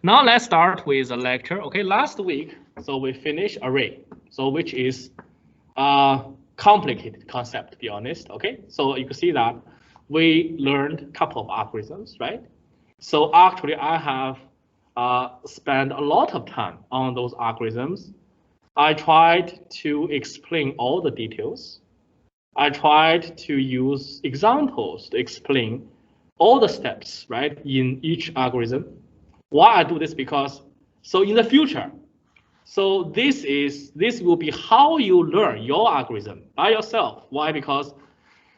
Now let's start with the lecture. Okay, last week, so we finished array, so which is a complicated concept, to be honest. Okay, so you can see that we learned a couple of algorithms, right? So actually, I have spent a lot of time on those algorithms. I tried to explain all the details. I tried to use examples to explain all the steps, right, in each algorithm. Why I do this? Because so in the future, so this will be how you learn your algorithm by yourself. Why? Because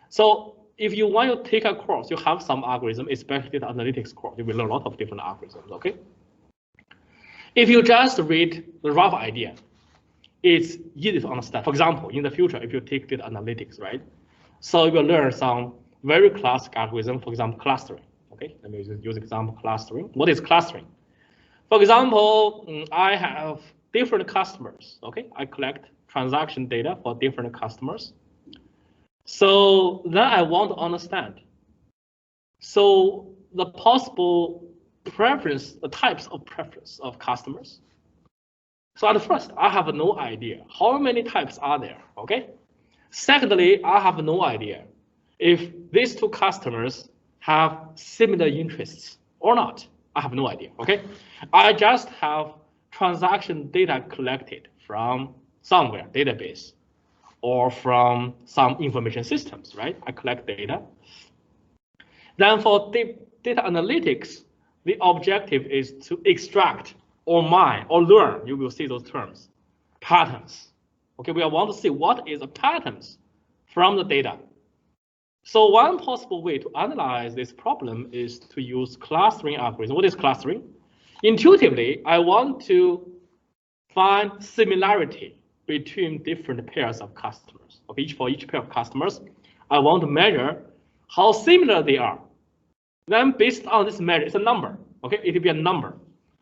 so if you want to take a course, you have some algorithm, especially the analytics course, you will learn a lot of different algorithms. Okay. If you just read the rough idea, it's easy to understand. For example, in the future, if you take data analytics, right? So you will learn some very classic algorithm, for example, clustering. Okay, let me use example clustering. What is clustering? For example, I have different customers. Okay, I collect transaction data for different customers. So then I want to understand. So the possible preference, the types of preference of customers. So at first, I have no idea how many types are there. Okay. Secondly, I have no idea if these two customers have similar interests or not. I have no idea, okay? I just have transaction data collected from somewhere, database, or from some information systems, right? I collect data. Then for data analytics, the objective is to extract or mine or learn, you will see those terms, patterns. Okay, we want to see what is the patterns from the data. So one possible way to analyze this problem is to use clustering algorithm. What is clustering? Intuitively, I want to find similarity between different pairs of customers. Okay, for each pair of customers, I want to measure how similar they are. Then based on this measure, it's a number. Okay, it will be a number.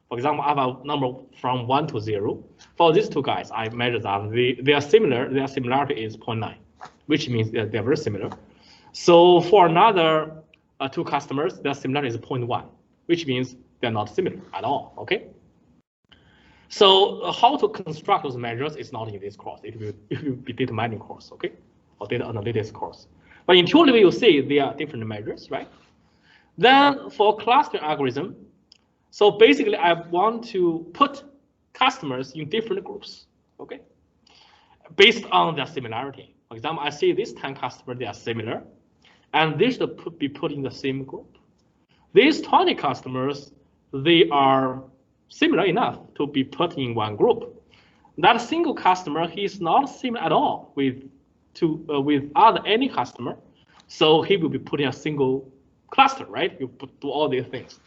For example, I have a number from 1 to 0. For these two guys, I measure that they are similar. Their similarity is 0.9, which means they're very similar. So for another two customers, their similarity is 0.1, which means they're not similar at all. Okay. So how to construct those measures is not in this course. It will be data mining course, okay, or data analytics course. But intuitively, you see there are different measures, right? Then for cluster algorithm, so basically I want to put customers in different groups, okay, based on their similarity. For example, I see these 10 customers, they are similar, and they should be put in the same group. These 20 customers, they are similar enough to be put in one group. That single customer, he's not similar at all with any customer, so he will be put in a single cluster, right? You do all these things.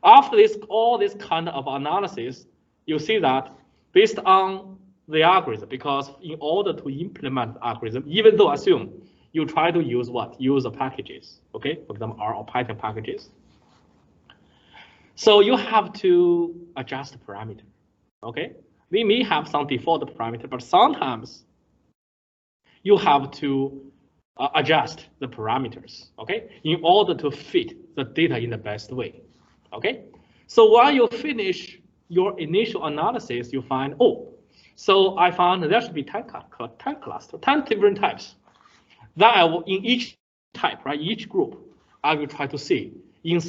After all this kind of analysis, you see that based on the algorithm, because in order to implement the algorithm, even though assume you try to use what? Use the packages, okay? For example, R or Python packages. So you have to adjust the parameter, okay? We may have some default parameter, but sometimes you have to adjust the parameters, okay? In order to fit the data in the best way, okay? So while you finish your initial analysis, you find, oh, so I found there should be 10 clusters, 10 different types. Then I will, in each type, right, each group, I will try to see in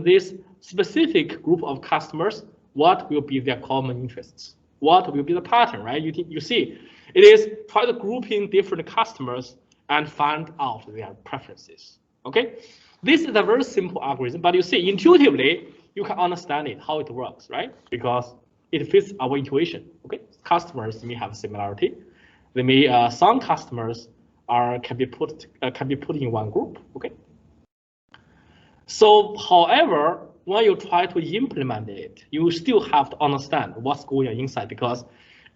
this specific group of customers, what will be their common interests? What will be the pattern, right? You see, it is try to group in different customers and find out their preferences, okay? This is a very simple algorithm, but you see, intuitively, you can understand it, how it works, right? Because it fits our intuition, okay? Customers may have similarity. They may, some customers can be put in one group, okay? So, however, when you try to implement it, you still have to understand what's going on inside, because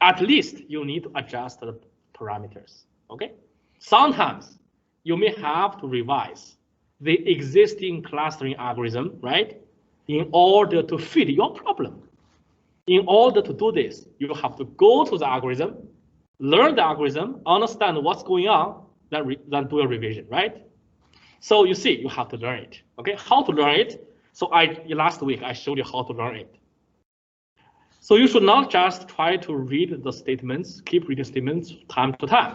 at least you need to adjust the parameters, okay? Sometimes you may have to revise the existing clustering algorithm, right? In order to fit your problem. In order to do this, you have to go to the algorithm, learn the algorithm, understand what's going on, then do a revision, right? So you see, you have to learn it, okay? How to learn it? So last week I showed you how to learn it. So you should not just try to read the statements, keep reading statements time to time.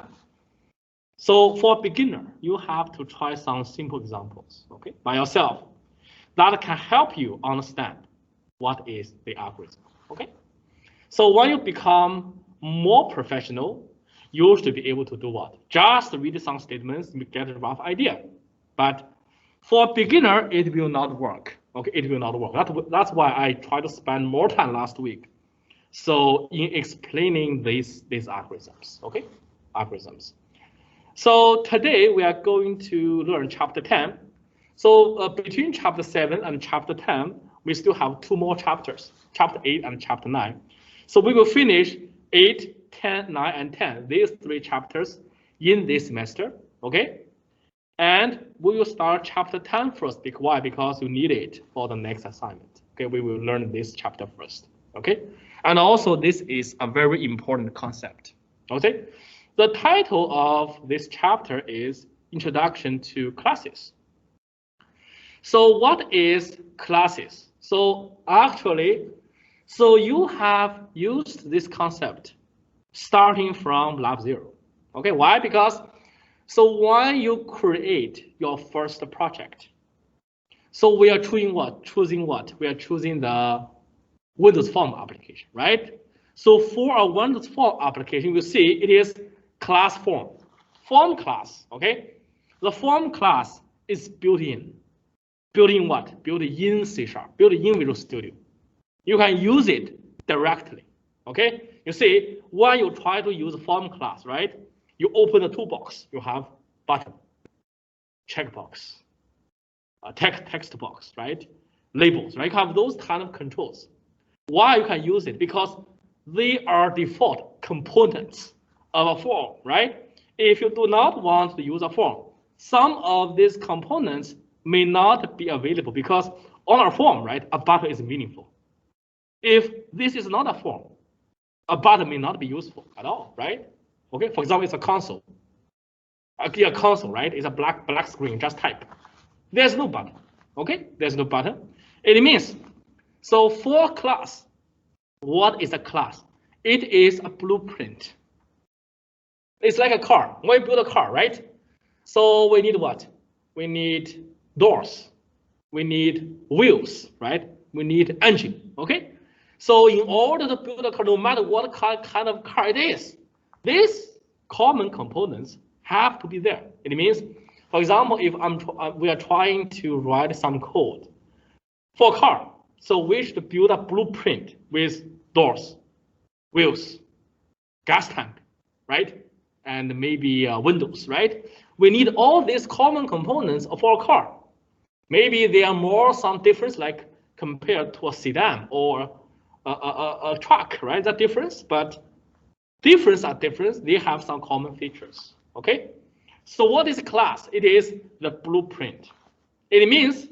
So for a beginner, you have to try some simple examples, okay, by yourself. That can help you understand what is the algorithm, okay? So when you become more professional, you should be able to do what? Just read some statements, get a rough idea. But for a beginner, it will not work, okay? It will not work. That's why I tried to spend more time last week. So in explaining these algorithms, okay? Algorithms. So today we are going to learn chapter 10. So between chapter 7 and chapter 10, we still have 2 more chapters, chapter 8 and chapter 9. So we will finish 8, 10, 9, and 10, these 3 chapters in this semester, okay? And we will start chapter 10 first. Why? Because you need it for the next assignment, okay? We will learn this chapter first, okay? And also this is a very important concept, okay? The title of this chapter is Introduction to Classes. So what is classes? So actually, so you have used this concept starting from lab 0. Okay, why? Because so when you create your first project, so we are choosing what? Choosing what? We are choosing the Windows Form application, right? So for a Windows Form application, you see it is class form class, okay? The form class is built in what? Built in C#, built in Visual Studio. You can use it directly, okay? You see, when you try to use form class, right? You open the toolbox, you have button, checkbox, text box, right? Labels, right? You have those kind of controls. Why you can use it? Because they are default components of a form, right? If you do not want to use a form, some of these components may not be available because on a form, right, a button is meaningful. If this is not a form, a button may not be useful at all, right? Okay, for example, it's a console. A console, right? It's a black screen, just type. There's no button, okay? There's no button. It means, so for class, what is a class? It is a blueprint. It's like a car. When we build a car, right? So we need what? We need doors. We need wheels, right? We need engine, okay? So in order to build a car, no matter what kind of car it is, these common components have to be there. It means, for example, if we are trying to write some code for a car, so we should build a blueprint with doors, wheels, gas tank, right? And maybe windows, right? We need all these common components for a car. Maybe there are more some difference, like compared to a sedan or a truck, right? That difference, but difference are different. They have some common features, okay? So what is class? It is the blueprint. It means,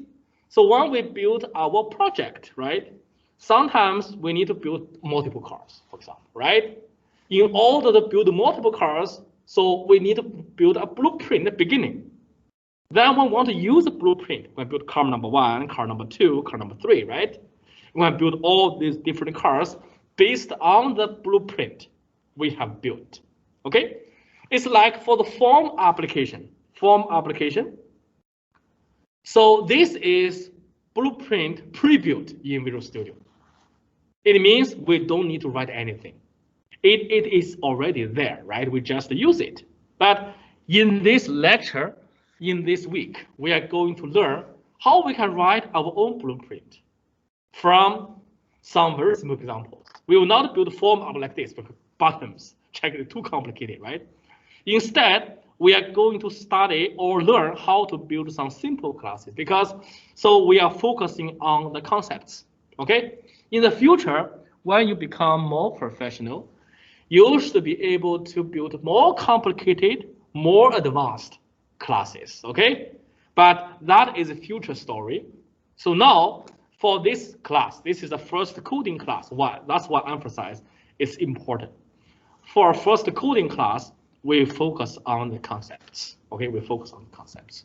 so when we build our project, right? Sometimes we need to build multiple cars, for example, right? In order to build multiple cars, so we need to build a blueprint at the beginning. Then we want to use the blueprint. We build car number 1, car number 2, car number 3, right? We want to build all these different cars based on the blueprint we have built, okay? It's like for the form application. So this is blueprint pre-built in Visual Studio. It means we don't need to write anything. It is already there, right? We just use it. But in this lecture, in this week, we are going to learn how we can write our own blueprint from some very simple examples. We will not build a form up like this because buttons, check it, too complicated, right? Instead, we are going to study or learn how to build some simple classes because so we are focusing on the concepts, okay? In the future, when you become more professional, you should be able to build more complicated, more advanced classes, okay? But that is a future story. So now, for this class, this is the first coding class. Why? That's what I emphasize. It's important. For our first coding class, we focus on the concepts, okay? We focus on the concepts.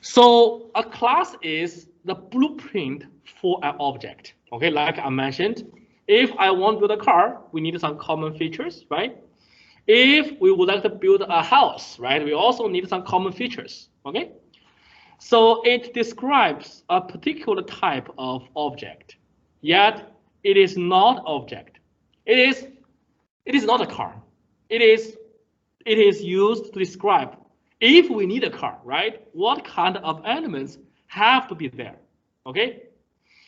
So a class is the blueprint for an object. Okay, like I mentioned, if I want to build a car, we need some common features, right? If we would like to build a house, right, we also need some common features. Okay, so it describes a particular type of object, yet it is not object. It is not a car. It is used to describe if we need a car, right? What kind of elements have to be there? Okay,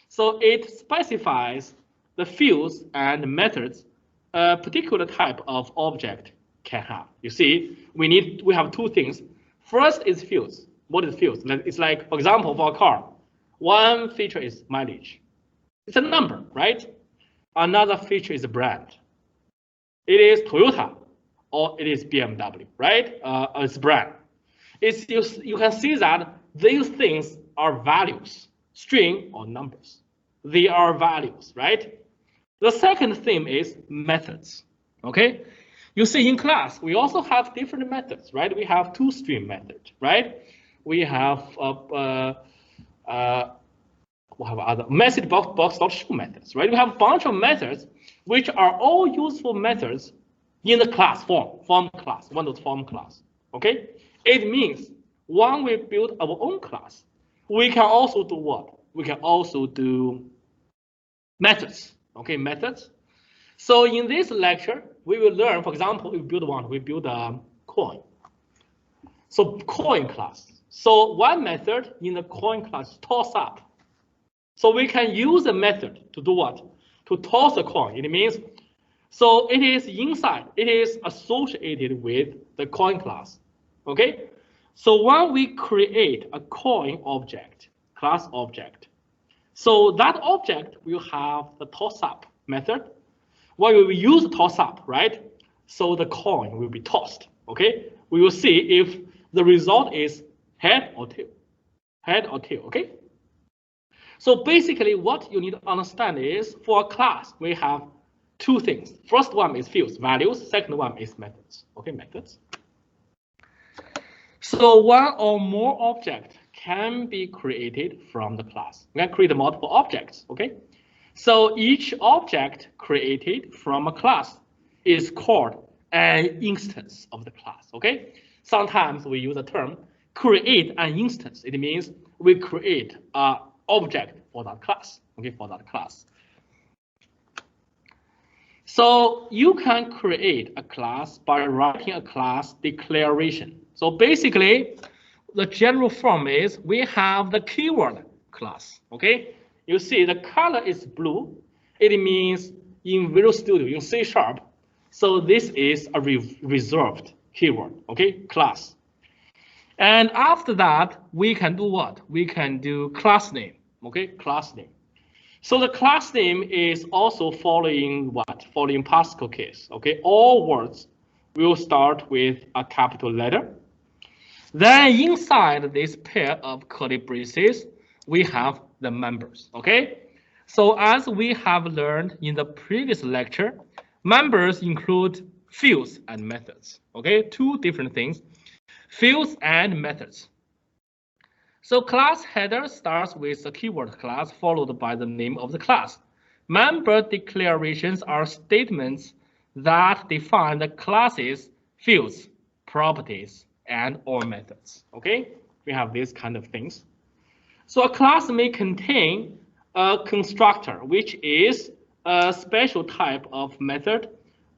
so it specifies the fields and methods a particular type of object can have. You see, we have two things. First is fields. What is fields? It's like, for example, for a car, one feature is mileage. It's a number, right? Another feature is a brand. It is Toyota or it is BMW, right? It's brand. You can see that these things are values, string or numbers. They are values, right? The second theme is methods, okay? You see in class, we also have different methods, right? We have two-stream method, right? We have other message box.show methods, right? We have a bunch of methods which are all useful methods in the class form class, one of those form class, okay? It means when we build our own class, we can also do what? We can also do methods, okay, methods. So in this lecture, we will learn, for example, we build a coin. So coin class. So one method in the coin class, toss up. So we can use a method to do what? To toss a coin. It means, so it is inside, it is associated with the coin class, okay? So when we create a coin object, class object, so that object will have the toss up method. When we use toss up, right? So the coin will be tossed, okay? We will see if the result is head or tail, okay? So basically what you need to understand is for a class, we have two things. First one is fields, values. Second one is methods, okay, methods. So one or more objects can be created from the class. We can create multiple objects, okay? So each object created from a class is called an instance of the class, okay? Sometimes we use the term create an instance. It means we create an object for that class, okay, for that class. So you can create a class by writing a class declaration. So basically, the general form is we have the keyword class, okay? You see the color is blue. It means in Visual Studio, in C#, so this is a reserved keyword, okay, class. And after that, we can do what? We can do class name, okay, class name. So the class name is also following what? Following Pascal case, okay? All words will start with a capital letter. Then inside this pair of curly braces, we have the members, okay? So as we have learned in the previous lecture, members include fields and methods, okay? Two different things, fields and methods. So class header starts with the keyword class followed by the name of the class. Member declarations are statements that define the class's fields, properties, and or methods, okay? We have these kind of things. So a class may contain a constructor, which is a special type of method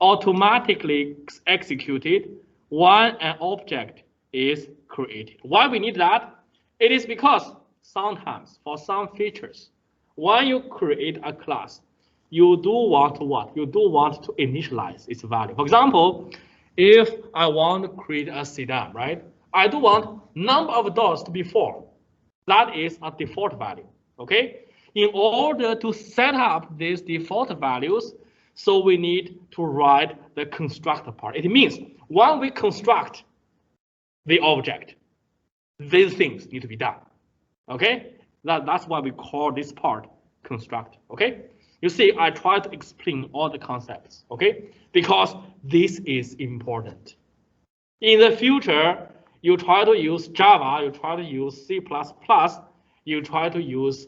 automatically executed when an object is created. Why we need that? It is because sometimes for some features, when you create a class, you do want to what? You do want to initialize its value. For example, if I want to create a sedan, right? I do want number of doors to be 4. That is a default value, okay? In order to set up these default values, so we need to write the constructor part. It means when we construct the object, these things need to be done, okay? That's why we call this part constructor, okay? You see, I try to explain all the concepts, okay? Because this is important. In the future, You try to use Java, you try to use C++, you try to use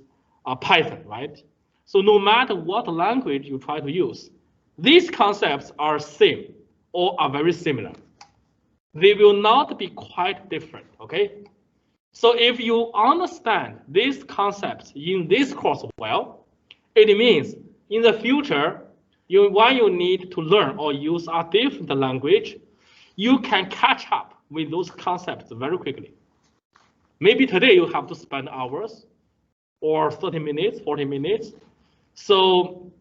Python, right? So no matter what language you try to use, these concepts are same or are very similar. They will not be quite different, okay? So if you understand these concepts in this course well, it means in the future, when you need to learn or use a different language, you can catch up with those concepts very quickly. Maybe today you have to spend hours or 30 minutes, 40 minutes. So,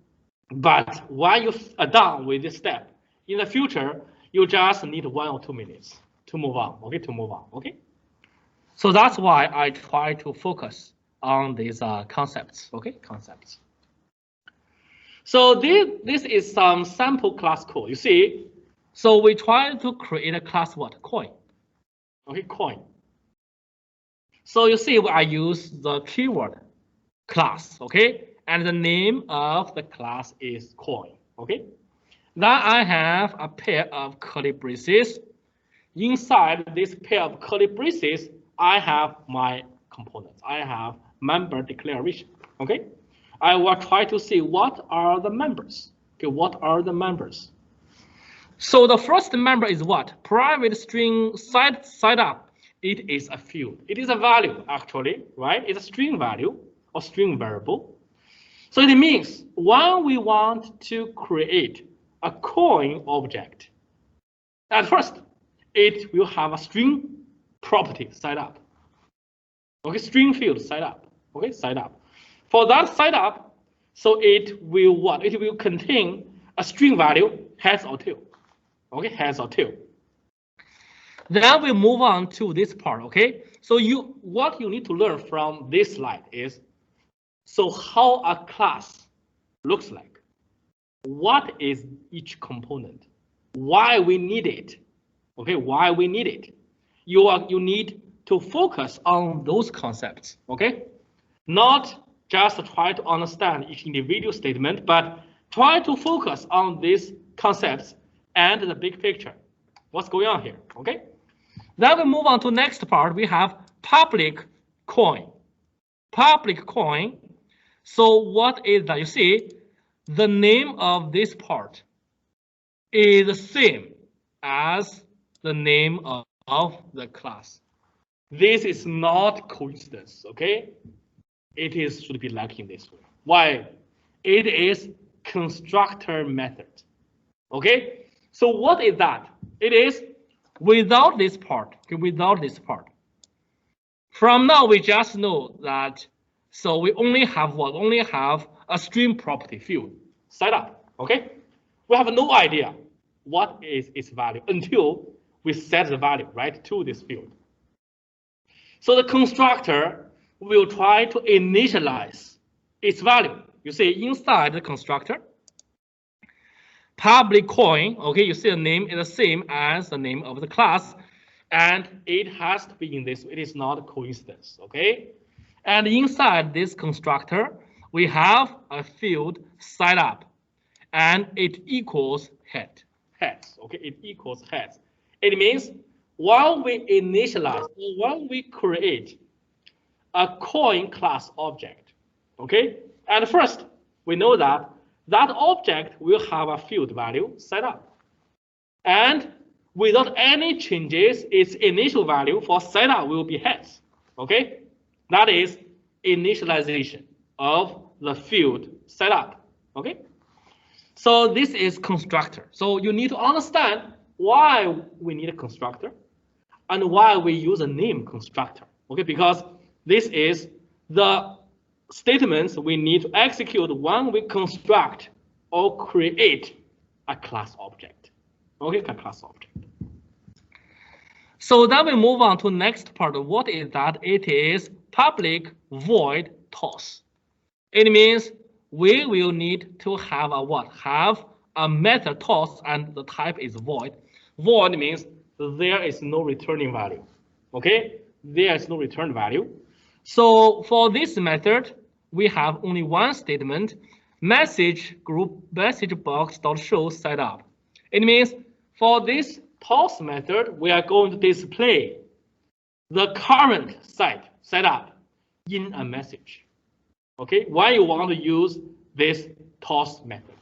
but when you are done with this step, in the future, you just need 1 or 2 minutes to move on, okay, to move on, okay? So that's why I try to focus on these concepts, okay, concepts. So this is some sample class code. You see, so we try to create a class what? Coin. Okay, coin. So you see, I use the keyword class, okay, and the name of the class is coin, okay. Then I have a pair of curly braces. Inside this pair of curly braces, I have my components. I have member declaration, okay. I will try to see what are the members. Okay, what are the members? So the first member is what? Private string side up. It is a field. It is a value actually, right? It's a string value or string variable. So it means when we want to create a coin object, at first it will have a string property side up. Okay, string field side up. Okay, side up. For that side up, so it will what? It will contain a string value, heads or tail. Okay, heads or tail. Then we move on to this part, okay? So what you need to learn from this slide is, so how a class looks like. What is each component? Why we need it? Okay, why we need it? You need to focus on those concepts, okay? Not just try to understand each individual statement, but try to focus on these concepts and the big picture. What's going on here, okay? Then we move on to next part. We have public coin. Public coin. So what is that? You see, the name of this part is the same as the name of the class. This is not coincidence, okay? It should be like in this way. Why? It is constructor method. Okay? So what is that? It is without this part. Okay, without this part. From now we just know that, so we only have what? Only have a string property field set up. Okay? We have no idea what is its value until we set the value, right, to this field. So the constructor will try to initialize its value. You see inside the constructor, public coin, okay, you see the name is the same as the name of the class, and it has to be in this, it is not a coincidence, okay? And inside this constructor, we have a field set up, and it equals heads, okay, it equals heads. It means when we initialize, or when we create a coin class object, okay? And first, we know that that object will have a field value set up. And without any changes, its initial value for setup will be heads, okay? That is initialization of the field setup, okay? So this is constructor. So you need to understand why we need a constructor and why we use a name constructor, okay? Because this is the statements we need to execute when we construct or create a class object, okay, a class object. So then we move on to next part. What is that? It is public void toss. It means we will need to have a what? Have a method toss, and the type is void. Void means there is no returning value, okay? There is no return value. So for this method, we have only one statement, message group message box dot show setup. It means for this toss method, we are going to display the current setup in a message. Okay, why you want to use this toss method?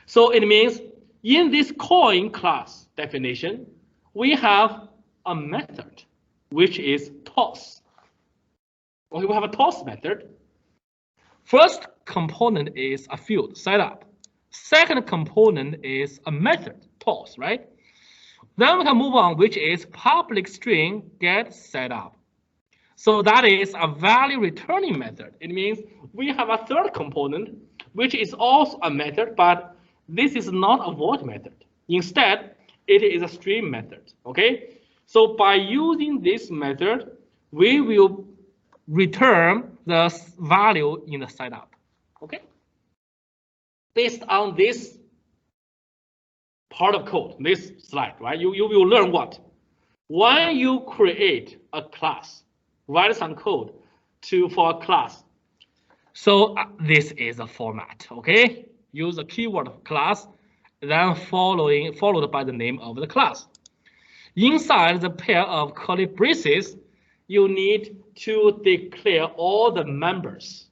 So it means in this coin class definition, we have a method which is toss. Okay, we have a toss method. First component is a field setup. Second component is a method toss, right? Then we can move on, which is public string get setup. So that is a value returning method. It means we have a third component, which is also a method, but this is not a void method. Instead, it is a stream method. Okay. So by using this method, we will return the value in the setup. Okay. Based on this part of code, this slide, right? You will learn what? When you create a class, write some code for a class. So this is a format, okay? Use a keyword of class, then followed by the name of the class. Inside the pair of curly braces, you need to declare all the members.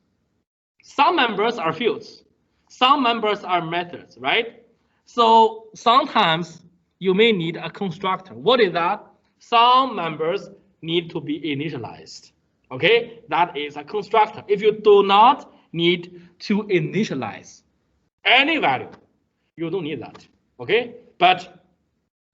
Some members are fields, some members are methods, right? So sometimes you may need a constructor. What is that? Some members need to be initialized. Okay, that is a constructor. If you do not need to initialize any value, you don't need that. Okay, but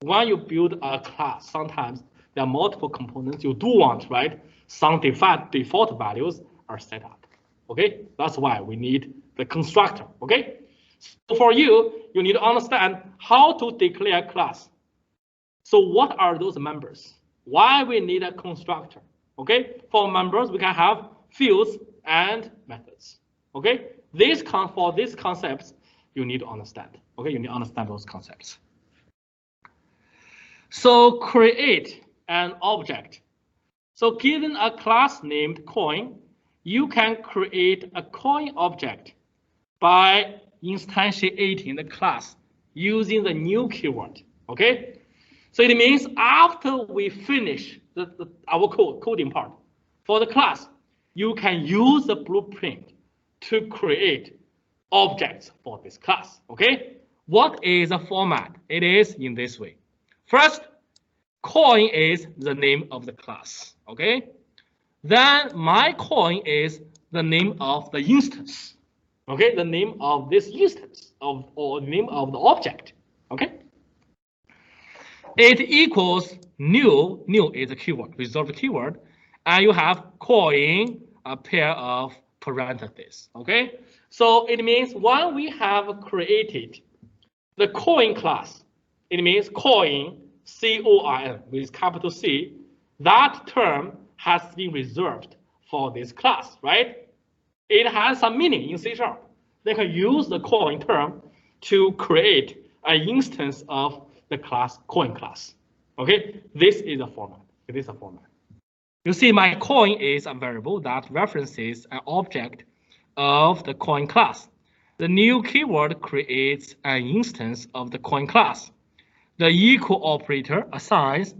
when you build a class, sometimes there are multiple components you do want, right? Some default values are set up. Okay, that's why we need the constructor. Okay, so for you need to understand how to declare a class. So what are those members? Why we need a constructor? Okay, for members we can have fields and methods. Okay, for these concepts you need to understand. Okay, you need to understand those concepts. So create an object. So given a class named coin, you can create a coin object by instantiating the class using the new keyword. Okay, so it means after we finish our coding part for the class, you can use the blueprint to create objects for this class. Okay, what is the format? It is in this way. First, coin is the name of the class. Okay, then my coin is the name of the instance. Okay, the name of this instance or the name of the object. Okay, it equals new. New is a keyword, reserved keyword, and you have coin, a pair of parentheses. Okay, so it means when we have created the coin class, it means coin, C-O-I-N, with capital C, that term has been reserved for this class, right? It has some meaning in C#. They can use the coin term to create an instance of the class coin class. Okay, this is a format. It is a format. You see, my coin is a variable that references an object of the coin class. The new keyword creates an instance of the coin class. The equal operator assigns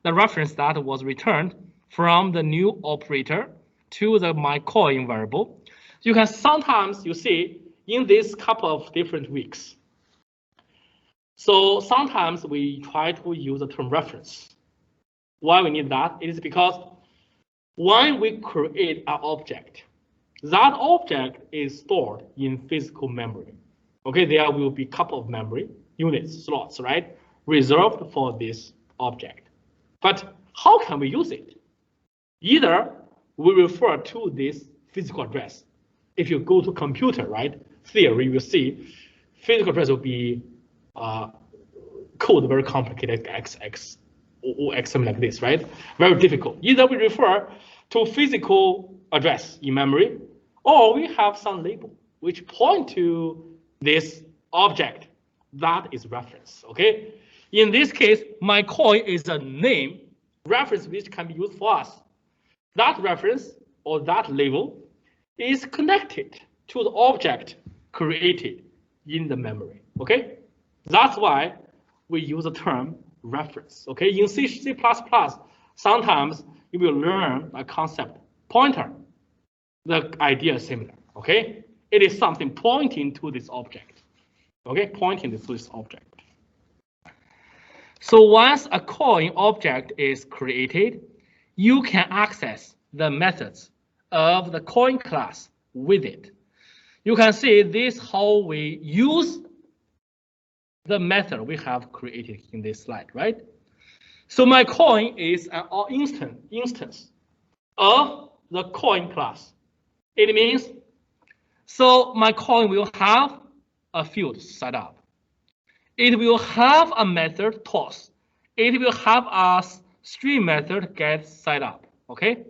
the reference that was returned from the new operator to the myCoin variable. You can sometimes, you see, in this couple of different weeks. So sometimes we try to use the term reference. Why we need that? It is because when we create an object, that object is stored in physical memory. Okay, there will be a couple of memory units, slots, right, reserved for this object. But how can we use it? Either we refer to this physical address. If you go to computer, right, theory, you will see physical address will be code very complicated, XX or XM like this, right? Very difficult. Either we refer to physical address in memory, or we have some label which point to this object that is reference. Okay. In this case, my coin is a name reference which can be used for us. That reference or that label is connected to the object created in the memory. Okay, that's why we use the term reference. Okay, in C++, sometimes you will learn a concept pointer. The idea is similar. Okay, it is something pointing to this object. Okay, pointing to this object. So once a coin object is created, you can access the methods of the coin class with it. You can see this how we use the method we have created in this slide, right? So my coin is an instance of the coin class. It means, so my coin will have a field set up. It will have a method toss. It will have a string method get set up, okay?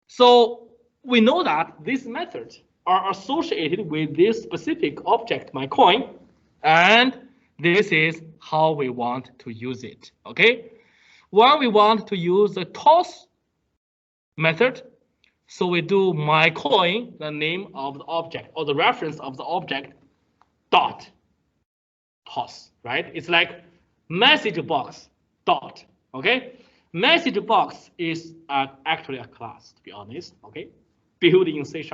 So we know that these methods are associated with this specific object, my coin, and this is how we want to use it, okay? When we want to use the toss method, so we do my coin, the name of the object or the reference of the object, dot toss, right? It's like message box dot, okay? Message box is actually a class, to be honest, okay? Built in C#.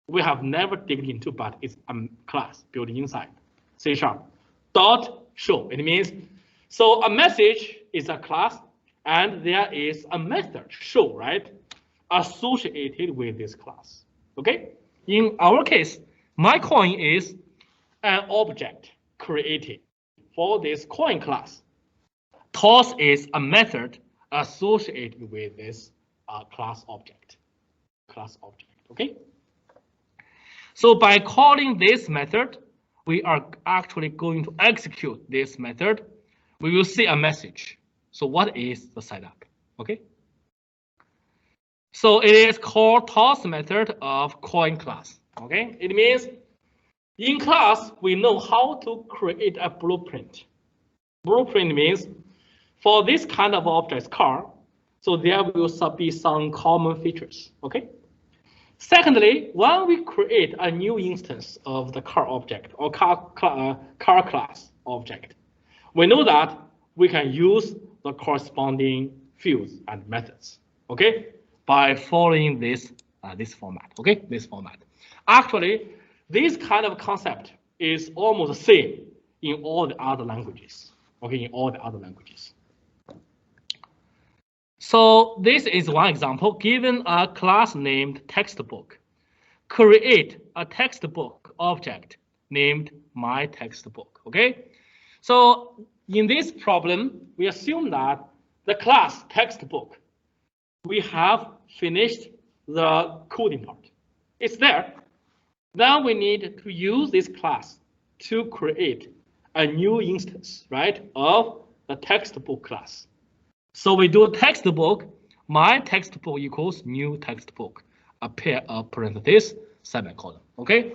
We have never digged into, but it's a class built inside C#. Dot show, it means, so a message is a class and there is a method show, right? Associated with this class, okay? In our case, my coin is an object created for this coin class. Toss is a method associated with this class object, okay? So by calling this method, we are actually going to execute this method. We will see a message. So what is the setup, okay? So it is called toss method of coin class, okay? It means in class, we know how to create a blueprint. Blueprint means for this kind of object, car, so there will be some common features, okay? Secondly, when we create a new instance of the car object or car class object, we know that we can use the corresponding fields and methods, okay? By following this format, okay? This format. Actually, this kind of concept is almost the same in all the other languages, okay? In all the other languages. So this is one example. Given a class named textbook, create a textbook object named my textbook, okay? So in this problem, we assume that the class textbook, we have finished the coding part. It's there. Then we need to use this class to create a new instance, right, of the textbook class. So we do textbook, my textbook equals new textbook, a pair of parentheses, semicolon, okay?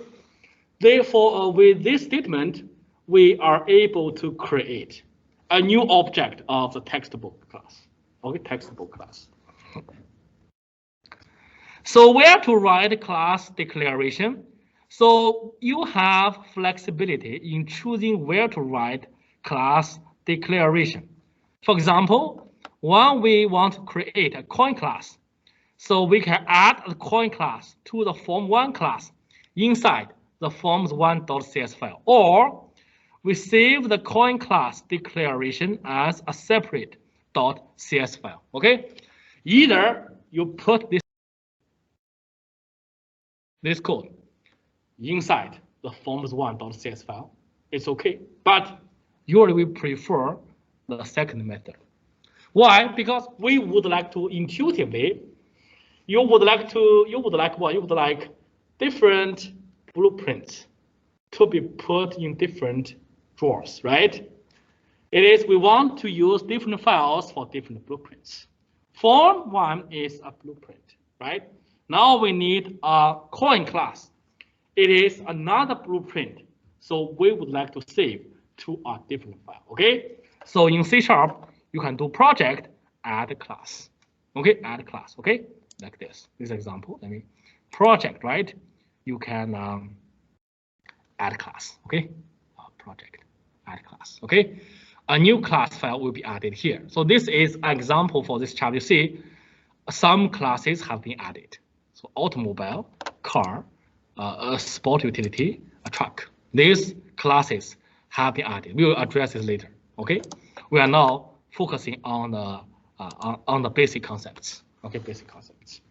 Therefore, with this statement, we are able to create a new object of the textbook class, okay, textbook class. So where to write class declaration? So you have flexibility in choosing where to write class declaration. For example, when we want to create a coin class, so we can add a coin class to the form1 class inside the forms1.cs file, or we save the coin class declaration as a separate .cs file, okay? Either you put this code inside the forms1.cs file, it's okay, but usually we prefer the second method. Why? Because we would like to intuitively, you would like different blueprints to be put in different drawers, right? It is, we want to use different files for different blueprints. Form1 is a blueprint, right? Now we need a coin class. It is another blueprint. So we would like to save to a different file, okay? So in C#, you can do project add class, okay? Add class, okay? Like this example, I mean, project, right? You can add class, okay? Project add class, okay? a new class file will be added here. So this is an example for this chapter. You see, some classes have been added. So automobile, car, a sport utility, a truck. These classes have been added. We will address this later. Okay, we are now focusing on the basic concepts. Okay, basic concepts.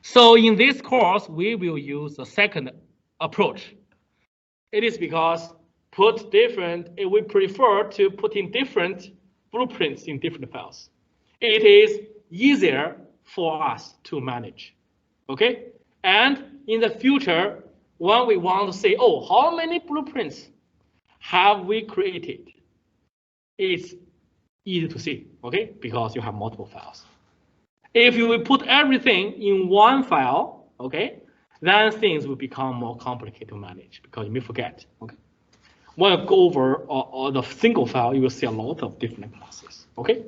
So in this course, we will use the second approach. It is because we prefer to put in different blueprints in different files. It is easier for us to manage. Okay, and in the future, when we want to say, oh, how many blueprints have we created? It's easy to see, okay, because you have multiple files. If you will put everything in one file, okay, then things will become more complicated to manage because you may forget, okay. When you go over the single file, you will see a lot of different classes, okay.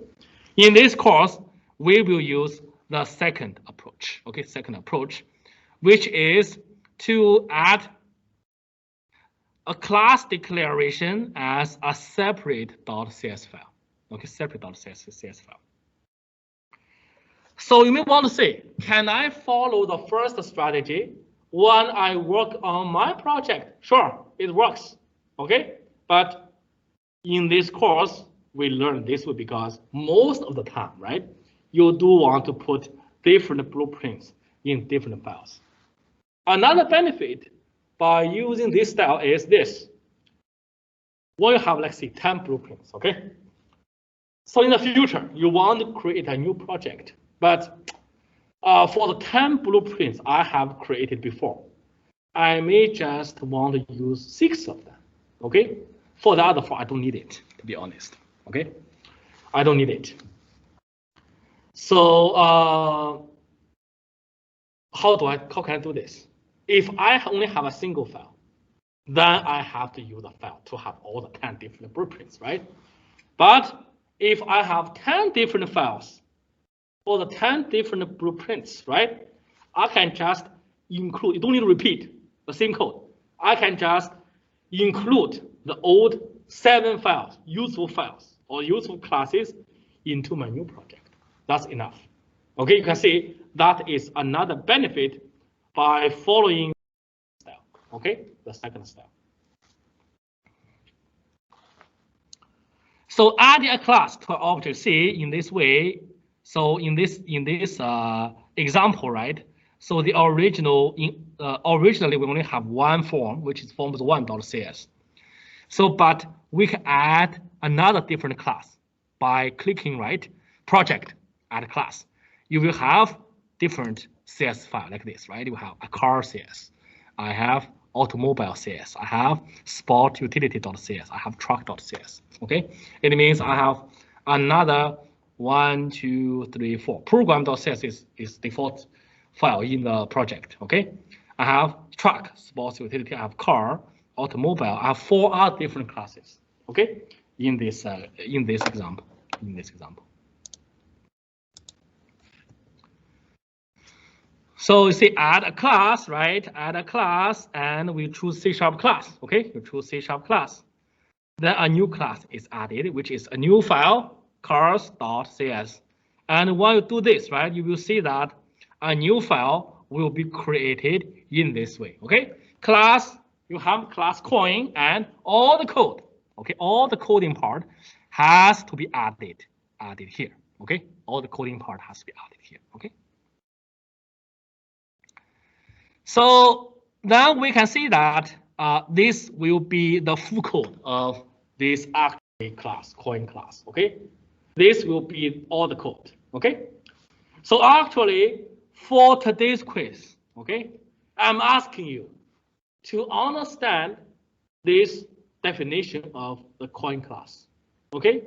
In this course, we will use the second approach, okay, which is to add a class declaration as a separate .cs file, okay, separate .cs file. So you may want to say, can I follow the first strategy when I work on my project? Sure, it works, okay? But in this course, we learn this way because most of the time, right, you do want to put different blueprints in different files. Another benefit by using this style is this. When you have, let's say, 10 blueprints, okay? So in the future, you want to create a new project. But for the 10 blueprints I have created before, I may just want to use 6 of them, okay? For the other 4, I don't need it, to be honest, okay? I don't need it. So how can I do this? If I only have a single file, then I have to use a file to have all the 10 different blueprints, right? But if I have 10 different files, for the 10 different blueprints, right? I can just include, you don't need to repeat the same code. I can just include the old 7 files, useful files, or useful classes into my new project. That's enough. Okay, you can see that is another benefit by following style. Okay, the second style. So adding a class to an object C in this way. So in this example, right? So the originally we only have one form, which is forms1.cs. So, but we can add another different class by clicking right project add class. You will have different CS file like this, right? You have a car CS. I have automobile CS. I have sport utility.cs. I have truck.cs. Okay, it means I have another 1, 2, 3, 4. Program.cs is default file in the project. Okay, I have truck, sports utility. I have car, automobile. I have 4 other different classes. Okay, in this example. So you see, add a class, right? Add a class, and we choose C# class. Okay, you choose C# class. Then a new class is added, which is a new file, cars.cs. And when you do this, right, you will see that a new file will be created in this way. Okay, class, you have class coin, and all the code. Okay, all the coding part has to be added here. Okay, all the coding part has to be added here. Okay. So now we can see that this will be the full code of this actually class, coin class, okay? This will be all the code, okay? So actually, for today's quiz, okay, I'm asking you to understand this definition of the coin class, okay?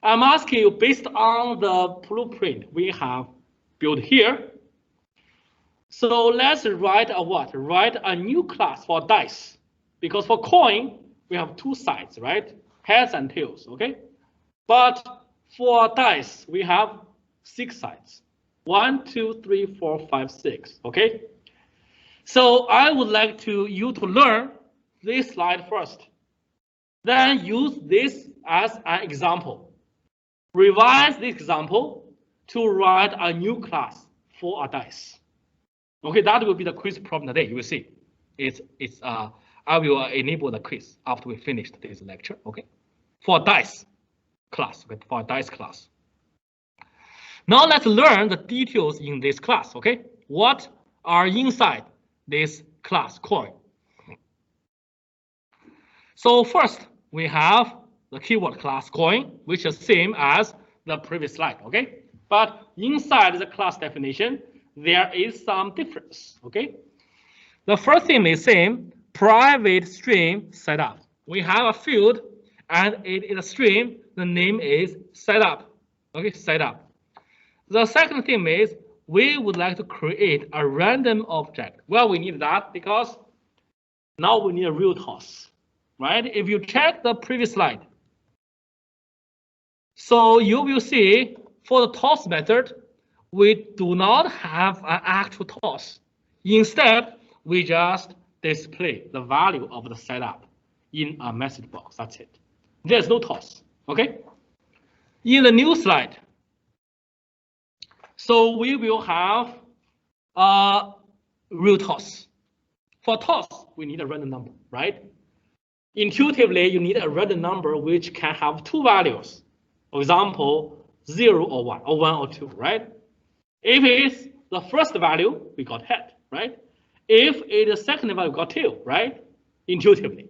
I'm asking you based on the blueprint we have built here. So let's write a what? Write a new class for dice. Because for coin, we have 2 sides, right? Heads and tails, okay? But for dice, we have 6 sides. 1, 2, 3, 4, 5, 6, okay? So I would like you to learn this slide first. Then use this as an example. Revise this example to write a new class for a dice. Okay, that will be the quiz problem today. You will see. I will enable the quiz after we finish this lecture. Okay, for dice class. Okay, for dice class. Now let's learn the details in this class. Okay, what are inside this class coin? So first we have the keyword class coin, which is same as the previous slide. Okay, but inside the class definition, there is some difference. Okay, the first thing is same, private string setup. We have a field and it is a string. The name is setup. Okay, setup. The second thing is we would like to create a random object. Well, we need that because now we need a real toss, right? If you check the previous slide, so you will see for the toss method, we do not have an actual toss. Instead, we just display the value of the setup in a message box. That's it. There's no toss. Okay. In the new slide, so we will have a real toss. For toss, we need a random number, right? Intuitively, you need a random number which can have two values. For example, 0 or 1, or 1 or 2, right? If it is the first value, we got head, right? If it is the second value, we got tail, right? Intuitively.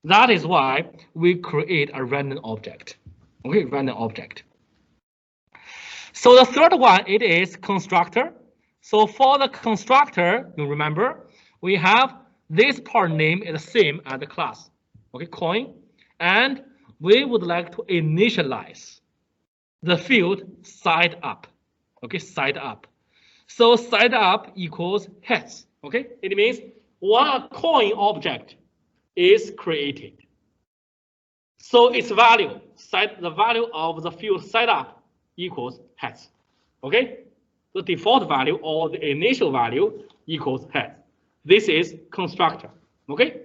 That is why we create a random object. Okay, random object. So the third one, it is constructor. So for the constructor, you remember, we have this part name is the same as the class, okay, coin, and we would like to initialize the field side up, okay, side up. So side up equals heads, okay. It means one coin object is created. So its value, the value of the field side up equals heads, okay. The default value or the initial value equals heads. This is constructor, okay.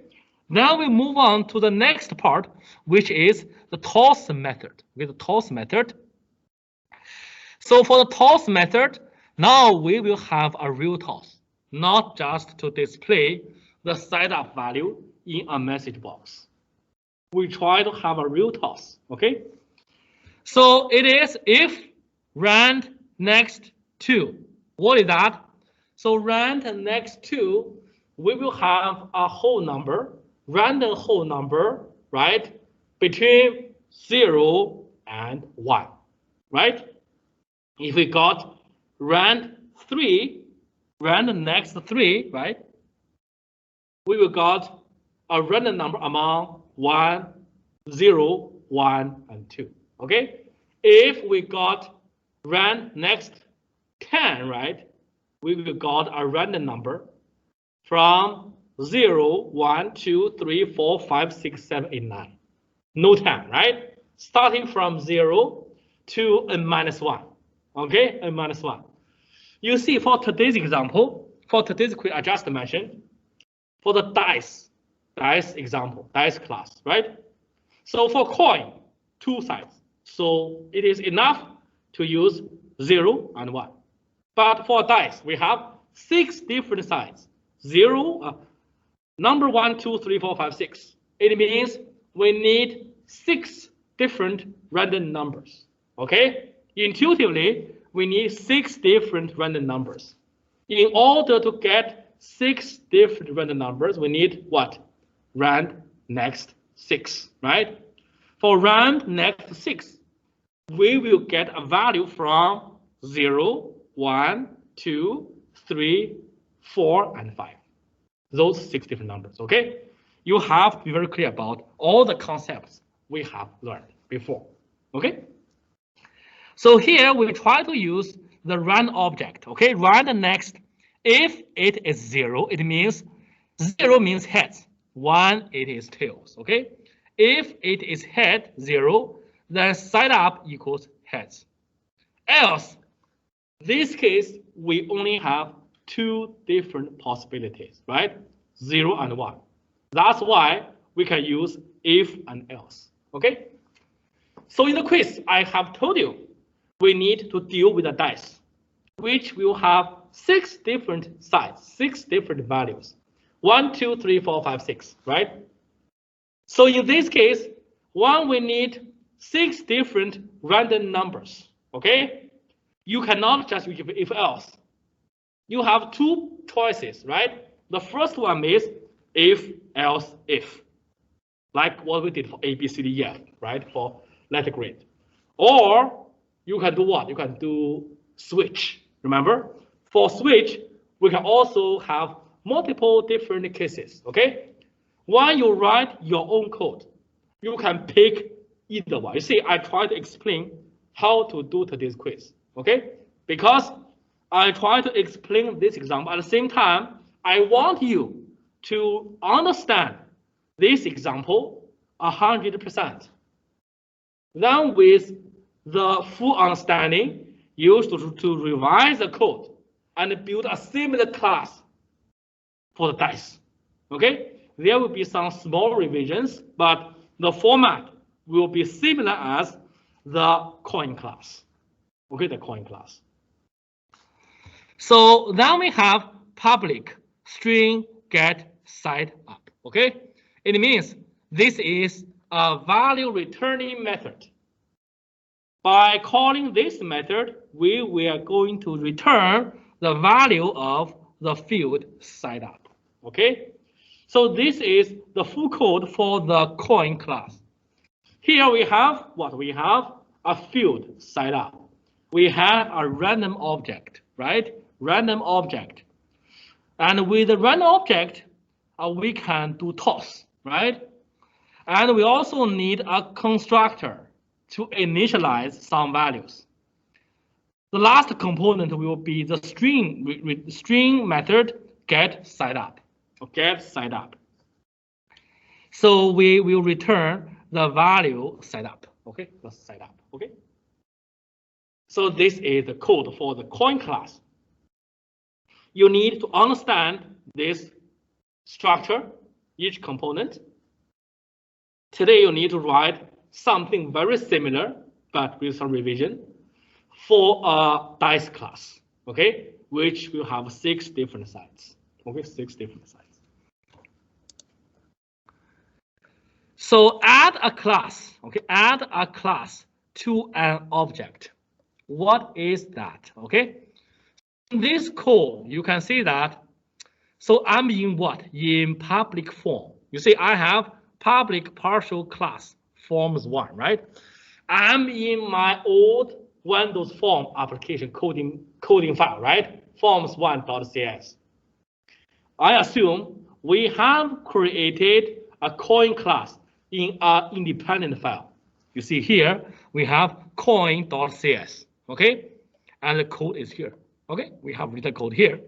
Now we move on to the next part, which is the toss method. Okay, the toss method. So for the toss method, now we will have a real toss, not just to display the side up value in a message box. We try to have a real toss, okay? So it is if rand next to. What is that? So rand next to, we will have a whole number, random whole number, right? Between 0 and 1, right? If we got rand 3, rand next 3, right? We will got a random number among 1, 0, 1, and 2, okay? If we got rand next 10, right? We will got a random number from 0, 1, 2, 3, 4, 5, 6, 7, 8, 9. No 10, right? Starting from 0 to n-1, okay? n-1. You see, for today's example, for today's quiz I just mentioned, for the dice example, dice class, right? So for coin, 2 sides. So it is enough to use 0 and 1. But for dice, we have 6 different sides. 0, number 1, 2, 3, 4, 5, 6. It means we need 6 different random numbers. Okay? Intuitively, we need 6 different random numbers. In order to get 6 different random numbers, we need what? Rand next 6, right? For rand next 6, we will get a value from 0, 1, 2, 3, 4, and 5. Those 6 different numbers, okay? You have to be very clear about all the concepts we have learned before, okay? So here we try to use the rand object, okay? Rand next, if it is 0, it means 0 means heads, 1 it is tails, okay? If it is head 0, then side up equals heads. Else, this case, we only have 2 different possibilities, right? 0 and 1. That's why we can use if and else. Okay? So in the quiz, I have told you we need to deal with a dice, which will have 6 different sides, 6 different values. 1, 2, 3, 4, 5, 6, right? So in this case, we need 6 different random numbers. Okay? You cannot just use if else. You have 2 choices, right? The first one is if, else, if. Like what we did for A, B, C, D, E, F, right? For letter grade. Or you can do what? You can do switch. Remember? For switch, we can also have multiple different cases, okay? When you write your own code, you can pick either one. You see, I try to explain how to do today's quiz, okay? Because I try to explain this example. At the same time, I want you to understand this example 100%. Then with the full understanding, used to revise the code and build a similar class for the dice. Okay? There will be some small revisions, but the format will be similar as the coin class. Okay, the coin class. So then we have public string get side up. Okay? It means this is a value returning method. By calling this method, we are going to return the value of the field side up. Okay? So this is the full code for the coin class. Here we have what? We have a field side up. We have a random object, right? Random object. And with the random object, we can do toss, right? And we also need a constructor to initialize some values. The last component will be the string method get side up. Get side up. So we will return the value side up. Okay, the side up. Okay. So this is the code for the coin class. You need to understand this structure, each component. Today you need to write something very similar, but with some revision for a dice class. Okay, which will have 6 different sides. Okay, 6 different sides. So add a class, okay, add a class to an object. What is that, okay? In this code, you can see that, so I'm in what? In public form. You see, I have public partial class forms 1, right? I'm in my old Windows form application coding file, right? forms1.cs. I assume we have created a coin class in an independent file. You see here, we have coin.cs, okay? And the code is here, okay? We have written code here.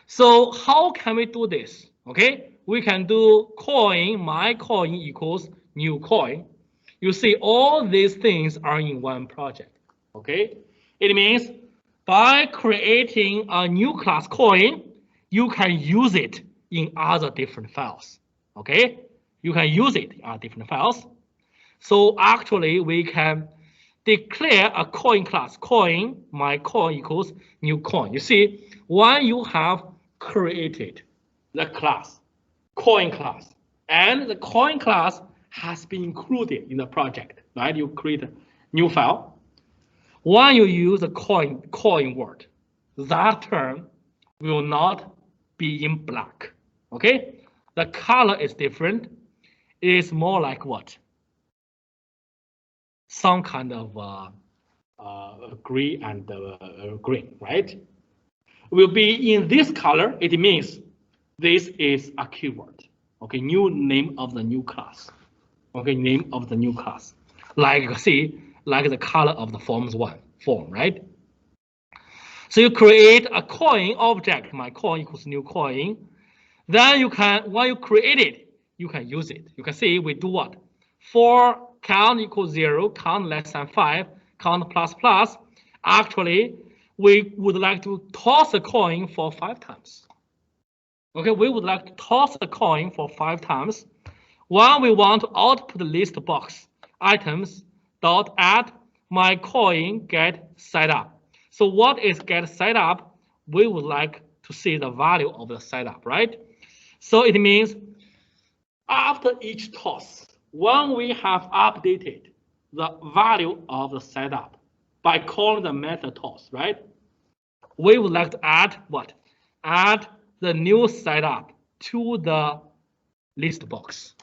So how can we do this, okay? We can do coin, my coin equals new coin. You see all these things are in one project, okay? It means by creating a new class coin, you can use it in other different files, okay? You can use it in different files. So actually, we can declare a coin class, coin, my coin equals new coin. You see, when you have created the class, coin class, and the coin class has been included in the project, right? You create a new file. When you use the coin word, that term will not be in black, okay? The color is different. It is more like what? Some kind of gray and green, right? Will be in this color. It means this is a keyword. Okay, new name of the new class. Okay, name of the new class. Like see, like the color of the forms1 form, right? So you create a coin object. My coin equals new coin. Then you can, when you create it, you can use it. You can see we do what? For count equals 0, count less than 5, count plus plus. Actually, we would like to toss a coin for 5 times. Okay, we would like to toss a coin for 5 times. When we want to output list box items dot add my coin get set up. So what is get set up? We would like to see the value of the setup, right? So it means after each toss, when we have updated the value of the setup by calling the method toss, right? We would like to add what? Add the new setup to the list box.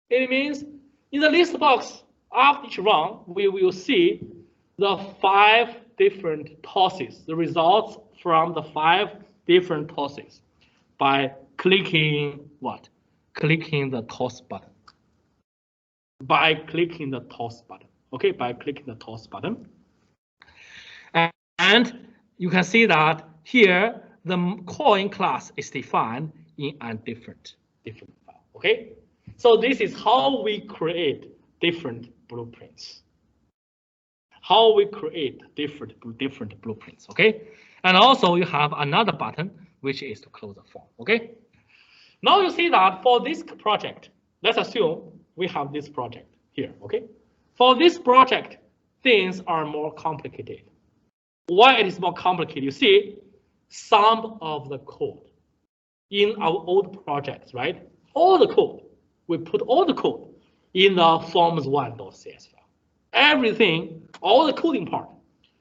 It means in the list box, after each run, we will see the 5 different tosses, the results from the 5 different tosses by clicking what? Clicking the toss button. By clicking the toss button. Okay, by clicking the toss button. And you can see that here the coin class is defined in a different file. Okay, so this is how we create different blueprints. How we create different blueprints. Okay, and also you have another button which is to close the form. Okay, now you see that for this project, let's assume we have this project here. Okay, for this project, things are more complicated. Why it is more complicated? You see, some of the code in our old projects, right? All the code, we put all the code in the forms1.cs file. Everything, all the coding part.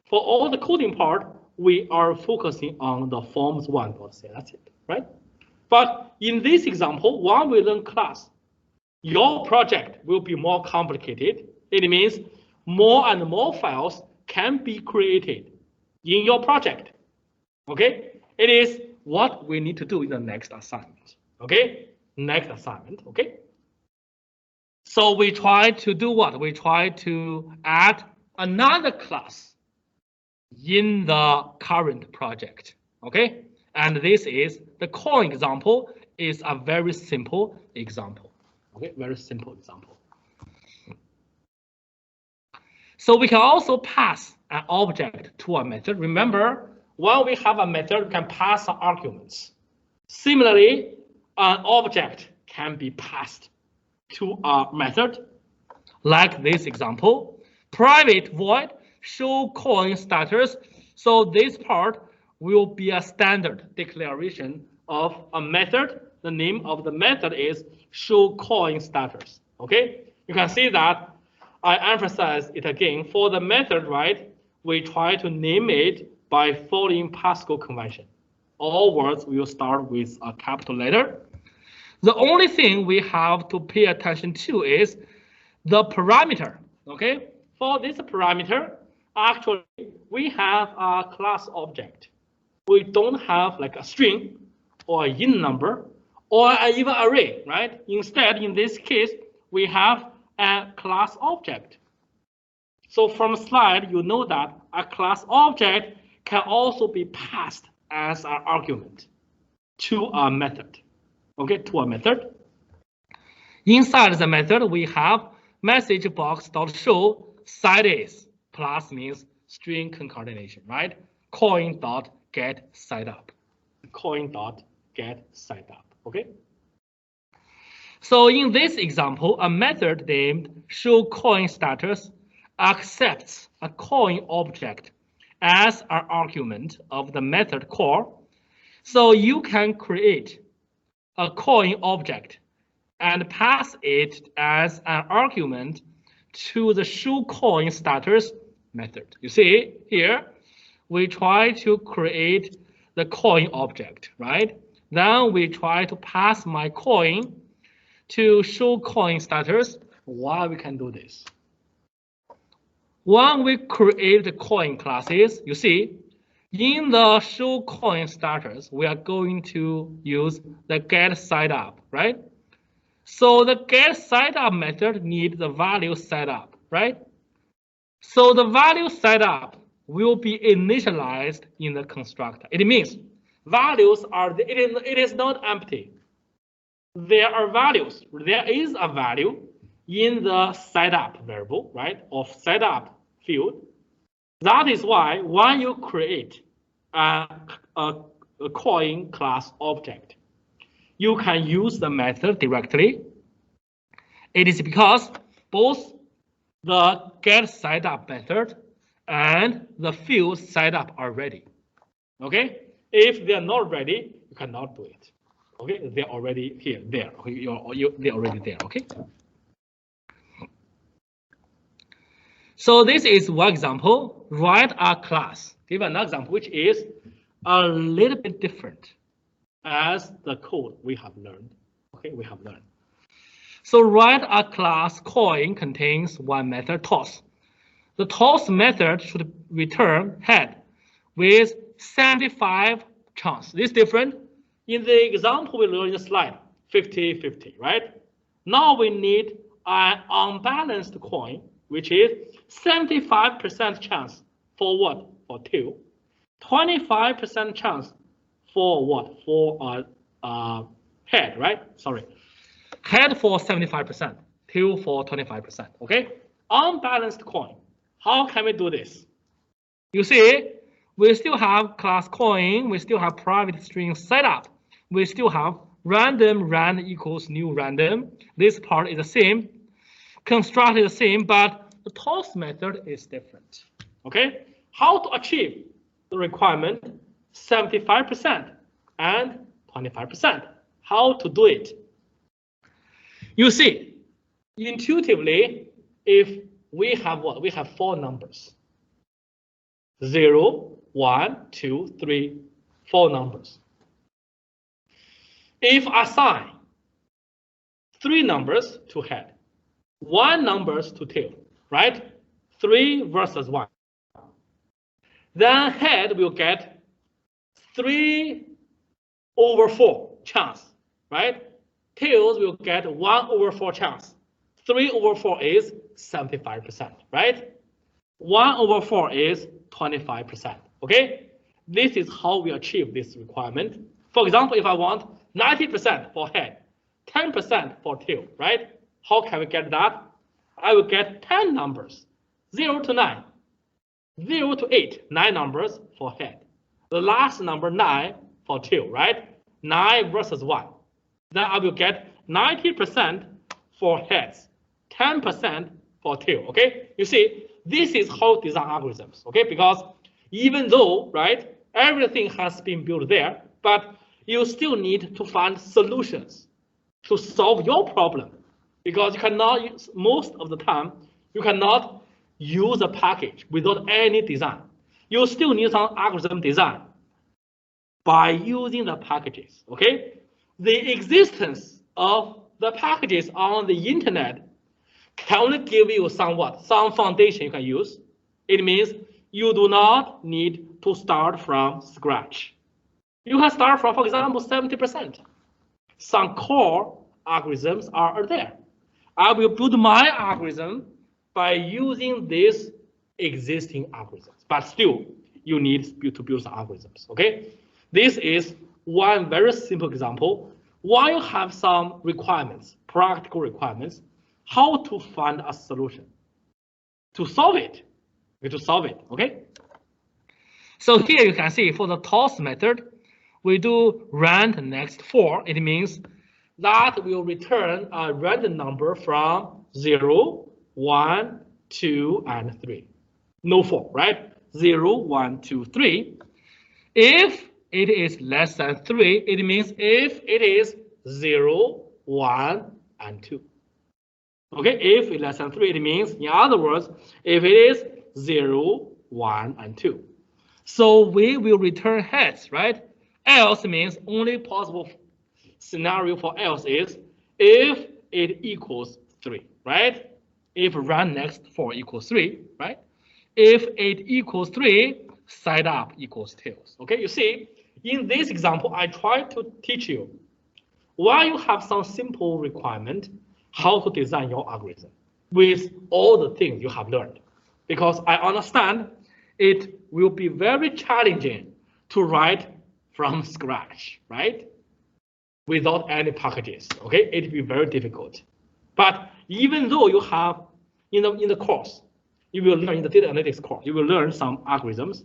For all the coding part, we are focusing on the forms1.cs. That's it, right? But in this example, when we learn class, your project will be more complicated. It means more and more files can be created in your project. Okay, it is what we need to do in the next assignment. Okay, next assignment. Okay, so we try to do what? We try to add another class in the current project. Okay, and this is the coin example. Is a very simple example. Okay, very simple example. So we can also pass an object to a method. Remember, when we have a method, we can pass arguments. Similarly, an object can be passed to a method, like this example, private void show coin status. So this part will be a standard declaration of a method. The name of the method is show coin status. Okay, you can see that I emphasize it again. For the method, right, we try to name it by following Pascal convention. All words will start with a capital letter. The only thing we have to pay attention to is the parameter. Okay, for this parameter, actually we have a class object. We don't have like a string or a int number or even array, right? Instead, in this case, we have a class object. So from slide, you know that a class object can also be passed as an argument to a method. Okay, to a method. Inside the method, we have message box.show side is plus means string concatenation, right? Coin.get setup. Coin.get setup. Okay. So in this example, a method named show coin status accepts a coin object as an argument of the method call. So you can create a coin object and pass it as an argument to the show coin status method. You see here, we try to create the coin object, right? Then we try to pass my coin to show coin status. Why we can do this? When we create the coin classes, you see, in the show coin status, we are going to use the get setup, right? So the get setup method needs the value setup, right? So the value setup will be initialized in the constructor. It means values are, it is not empty. There are values. There is a value in the setup variable, right, of setup field. That is why when you create a coin class object, you can use the method directly. It is because both the get set up method and the field set up are ready. Okay, if they are not ready, you cannot do it. Okay, they're already here, there. Okay, they're already there. Okay. So this is one example. Write a class. Give an example which is a little bit different as the code we have learned. Okay, we have learned. So write a class coin contains one method toss. The toss method should return head with 75 chance. This is different. In the example we learned in the slide, 50-50, right? Now we need an unbalanced coin, which is 75% chance for what? For tail. 25% chance for what? For head, right? Sorry. Head for 75%, tail for 25%. Okay? Unbalanced coin. How can we do this? You see, we still have class coin, we still have private string setup, we still have random rand equals new random. This part is the same, construct is the same, but the toss method is different. Okay? How to achieve the requirement 75% and 25%? How to do it? You see, intuitively, if we have what? We have 4 numbers. 0, 1, 2, 3, 4 numbers. If I assign 3 numbers to head, 1 numbers to tail, right? 3 versus 1. Then head will get 3/4 chance, right? Tails will get 1/4 chance. 3/4 is 75%, right? 1/4 is 25%. Okay? This is how we achieve this requirement. For example, if I want 90% for head, 10% for tail, right? How can we get that? I will get 10 numbers, 0 to 9, 0 to 8, 9 numbers for head. The last number 9 for tail, right? 9 versus 1. Then I will get 90% for heads, 10% for tail. Okay? You see, this is how to design algorithms. Okay? Because even though, right, everything has been built there, but you still need to find solutions to solve your problem. Because you cannot use, most of the time, you cannot use a package without any design. You still need some algorithm design by using the packages. Okay? The existence of the packages on the internet can only give you somewhat, some foundation you can use. It means you do not need to start from scratch. You can start from, for example, 70%. Some core algorithms are there. I will build my algorithm by using these existing algorithms, but still you need to build some algorithms. Okay, this is one very simple example. While you have some requirements, practical requirements, how to find a solution to solve it. Okay. So here you can see for the toss method, we do rand next 4. It means that will return a random number from 0, 1, 2, and 3. No 4, right? 0, 1, 2, 3. If it is less than 3, it means if it is 0, 1, and 2. Okay, if it's less than 3, it means, in other words, if it is 0, 1, and 2. So we will return heads, right? Else means only possible scenario for else is if it equals 3, right? If rand next 4 equals 3, right? If it equals 3, side up equals tails. Okay, you see, in this example, I try to teach you why you have some simple requirement, how to design your algorithm with all the things you have learned. Because I understand it will be very challenging to write from scratch, right? Without any packages, okay? It will be very difficult. But even though you have, in the course, you will learn in the data analytics course, you will learn some algorithms,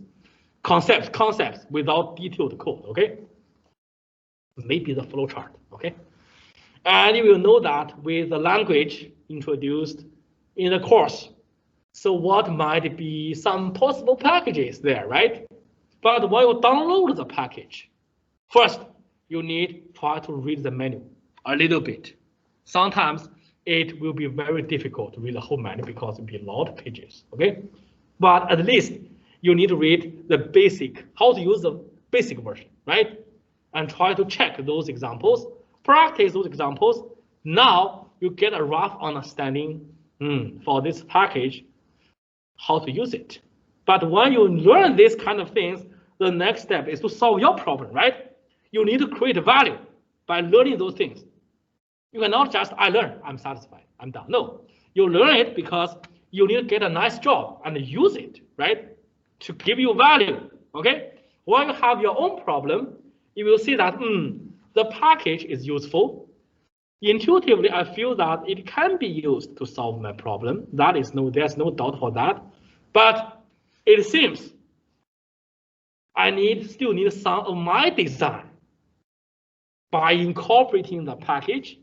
concepts without detailed code, okay? Maybe the flowchart, okay? Okay, and you will know that with the language introduced in the course. So what might be some possible packages there, right? But when you download the package, first you need to try to read the menu a little bit. Sometimes it will be very difficult to read the whole menu because it will be a lot of pages, okay? But at least you need to read the basic, how to use the basic version, right? And try to check those examples, practice those examples. Now you get a rough understanding for this package, how to use it. But when you learn these kind of things, the next step is to solve your problem, right? You need to create value by learning those things. You cannot just, I learn, I'm satisfied, I'm done. No, you learn it because you need to get a nice job and use it, right? To give you value, okay? When you have your own problem, you will see that the package is useful. Intuitively, I feel that it can be used to solve my problem. There's no doubt for that. But it seems I still need some of my design by incorporating the package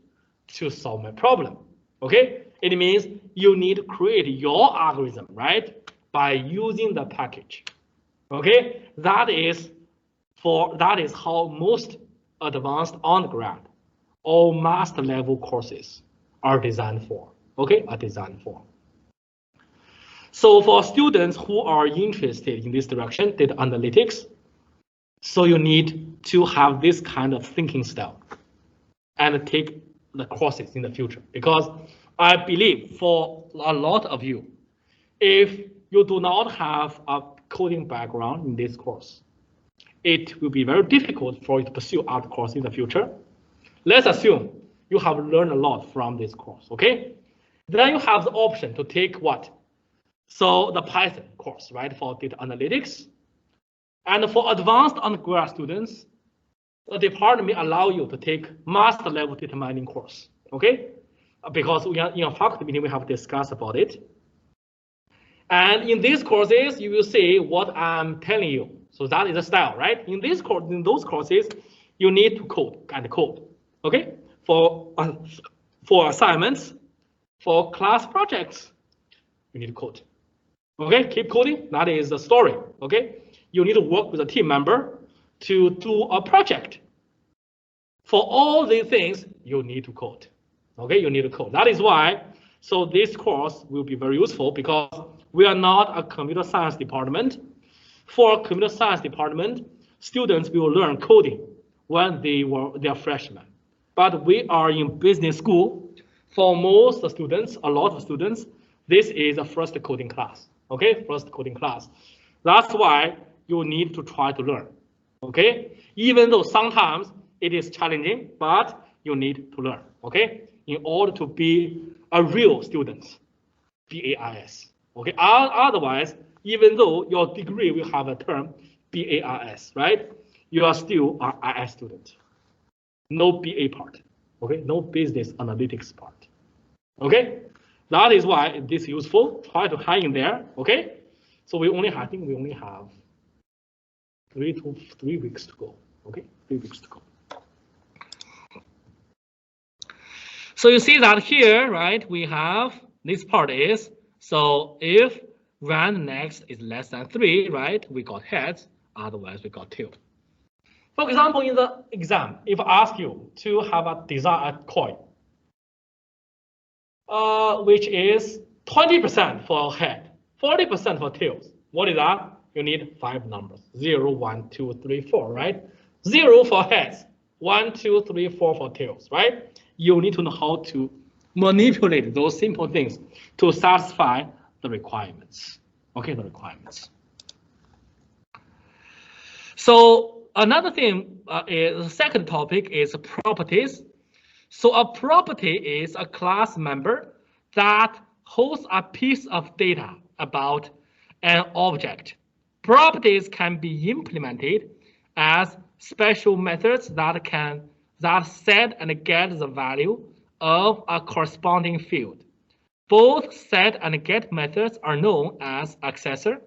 to solve my problem. Okay? It means you need to create your algorithm, right? By using the package. Okay? That is how most advanced undergrad or master level courses are designed for. Okay? Are designed for. So for students who are interested in this direction, data analytics, so you need to have this kind of thinking style and take the courses in the future. Because I believe for a lot of you, if you do not have a coding background in this course, it will be very difficult for you to pursue other courses in the future. Let's assume you have learned a lot from this course, okay? Then you have the option to take what? So the Python course, right, for data analytics. And for advanced undergrad students, the department may allow you to take master level data mining course, okay? Because we are in a faculty meeting, we have discussed about it. And in these courses, you will see what I'm telling you. So that is the style, right? In those courses, you need to code, okay? For assignments, for class projects, you need to code. Okay, keep coding, that is the story, okay? You need to work with a team member to do a project. For all these things, you need to code, okay? You need to code. That is why, so this course will be very useful because we are not a computer science department. For a computer science department, students will learn coding when they are freshmen. But we are in business school. For most students, a lot of students, this is the first coding class. Okay, first coding class. That's why you need to try to learn. Okay, even though sometimes it is challenging, but you need to learn. Okay, in order to be a real student, BAIS. Okay, otherwise, even though your degree will have a term BAIS, right? You are still an IS student. No BA part. Okay, no business analytics part. Okay. That is why this is useful. Try to hang in there, okay? So I think we only have 3 weeks to go, okay? 3 weeks to go. So you see that here, right? We have this part is, so if rand next is less than 3, right? We got heads, otherwise we got tail. For example, in the exam, if I ask you to have a design a coin, which is 20% for head, 40% for tails. What is that? You need 5 numbers, 0, 1, 2, 3, 4, right? 0 for heads, 1, 2, 3, 4 for tails, right? You need to know how to manipulate those simple things to satisfy the requirements, okay, the requirements. So another thing is the second topic is properties. So a property is a class member that holds a piece of data about an object. Properties can be implemented as special methods that set and get the value of a corresponding field. Both set and get methods are known as accessor.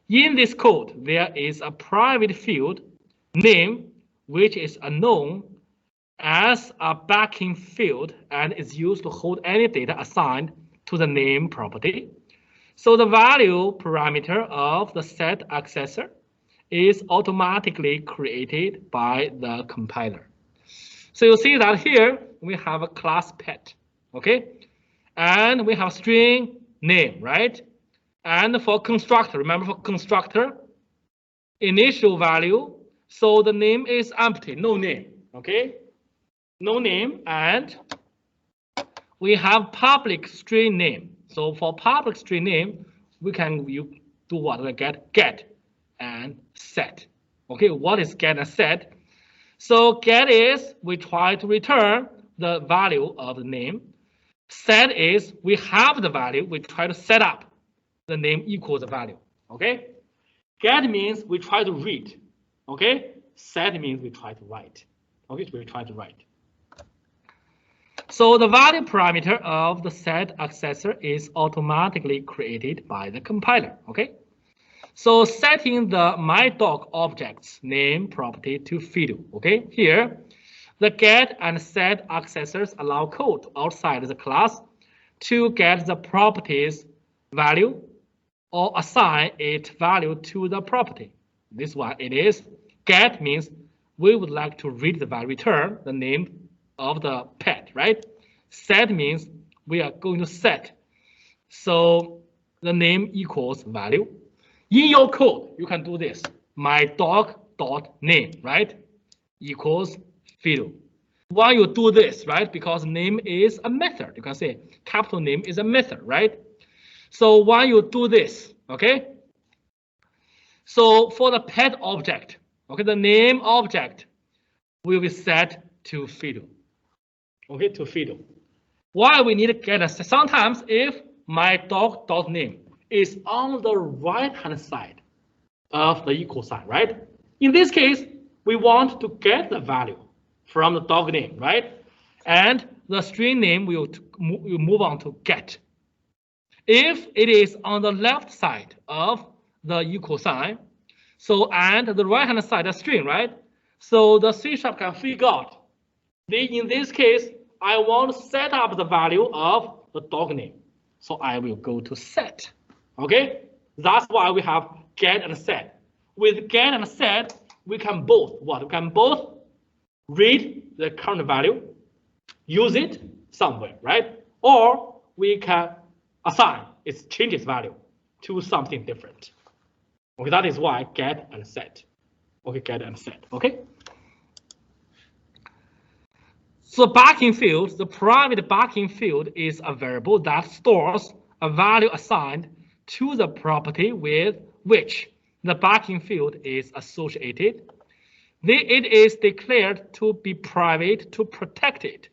In this code, there is a private field name which is unknown, as a backing field and is used to hold any data assigned to the name property. So the value parameter of the set accessor is automatically created by the compiler. So you see that here we have a class pet, okay? And we have string name, right? And for constructor, remember for constructor, initial value, so the name is empty, no name, okay? No name, and we have public string name. So for public string name, we can do what? We get and set. Okay, what is get and set? So get is we try to return the value of the name. Set is we have the value, we try to set up the name equals the value. Okay, get means we try to read. Okay, set means we try to write. Okay, we try to write. So the value parameter of the set accessor is automatically created by the compiler. Okay. So setting the myDoc object's name property to fiddle. Okay. Here, the get and set accessors allow code outside the class to get the property's value or assign its value to the property. This one it is. Get means we would like to read the value, return the name of the pet, right? Set means we are going to set. So the name equals value. In your code, you can do this. myDoc.name, right? Equals fiddle. Why you do this, right? Because name is a method. You can say capital name is a method, right? So why you do this, okay? So for the pet object, okay, the name object will be set to fiddle. Okay, to fiddle. Why we need to get a sometimes if myDoc.name is on the right hand side of the equal sign, right? In this case, we want to get the value from the dog name, right? And the string name will move on to get. If it is on the left side of the equal sign, so and the right hand side of string, right? So the C# can figure out. In this case, I want to set up the value of the dog name. So I will go to set. Okay? That's why we have get and set. With get and set, we can both what? We can both read the current value, use it somewhere, right? Or we can assign its changes value to something different. Okay, that is why get and set. Okay, get and set. Okay. So backing field, the private backing field is a variable that stores a value assigned to the property with which the backing field is associated. It is declared to be private to protect it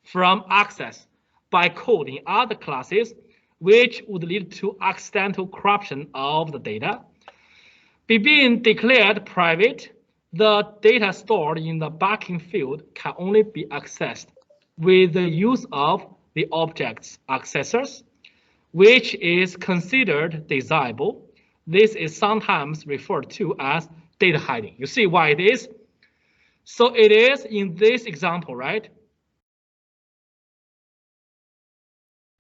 from access by code in other classes, which would lead to accidental corruption of the data. Being declared private, the data stored in the backing field can only be accessed with the use of the object's accessors, which is considered desirable. This is sometimes referred to as data hiding. You see why it is? So it is in this example, right?